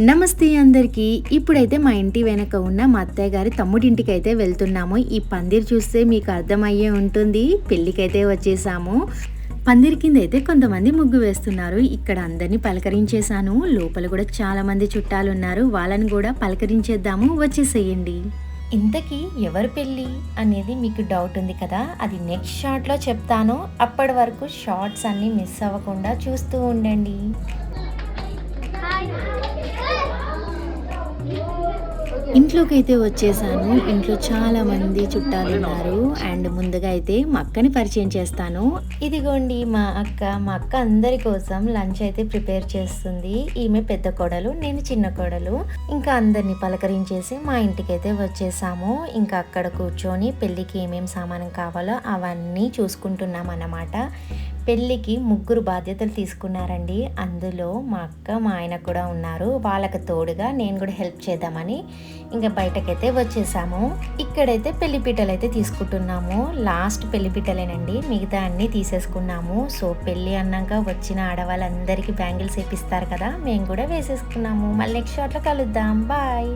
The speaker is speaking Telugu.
నమస్తే అందరికీ. ఇప్పుడైతే మా ఇంటి వెనక ఉన్న మా అత్తయ్య గారి తమ్ముడింటికి అయితే వెళ్తున్నాము. ఈ పందిరి చూస్తే మీకు అర్థమయ్యే ఉంటుంది. పెళ్ళికైతే వచ్చేసాము. పందిరి కింద అయితే కొంతమంది ముగ్గు వేస్తున్నారు. ఇక్కడ అందరినీ పలకరించేశాను. లోపల కూడా చాలా మంది చుట్టాలు ఉన్నారు. వాళ్ళని కూడా పలకరించేద్దాము, వచ్చేసేయండి. ఇంతకీ ఎవరి పెళ్ళి అనేది మీకు డౌట్ ఉంది కదా, అది నెక్స్ట్ షార్ట్లో చెప్తాను. అప్పటి వరకు షార్ట్స్ అన్నీ మిస్ అవ్వకుండా చూస్తూ ఉండండి. ఇంట్లోకి అయితే వచ్చేసాను. ఇంట్లో చాలా మంది చుట్టాలు ఉన్నారు. అండ్ ముందుగా అయితే మా అక్కని పరిచయం చేస్తాను. ఇదిగోండి మా అక్క అందరి కోసం లంచ్ అయితే ప్రిపేర్ చేస్తుంది. ఈమె పెద్ద కోడలు, నేను చిన్న కోడలు. ఇంకా అందరినీ పలకరించేసి మా ఇంటికి అయితే వచ్చేసాము. ఇంకా అక్కడ కూర్చొని పెళ్ళికి ఏమేమి సామానం కావాలో అవన్నీ చూసుకుంటున్నాం అన్నమాట. పెళ్ళికి ముగ్గురు బాధ్యతలు తీసుకున్నారండి. అందులో మా అక్క, మా ఆయన కూడా ఉన్నారు. వాళ్ళకి తోడుగా నేను కూడా హెల్ప్ చేద్దామని ఇంకా బయటకైతే వచ్చేసాము. ఇక్కడైతే పెళ్లిపీటలు అయితే తీసుకుంటున్నాము. లాస్ట్ పెళ్లిపీటలేనండి, మిగతా అన్నీ తీసేసుకున్నాము. సో పెళ్ళి అన్నాక వచ్చిన ఆడవాళ్ళందరికీ బ్యాంగిల్స్ వేపిస్తారు కదా, మేము కూడా వేసేసుకున్నాము. మళ్ళీ నెక్స్ట్ షాట్లో కలుద్దాం. బాయ్.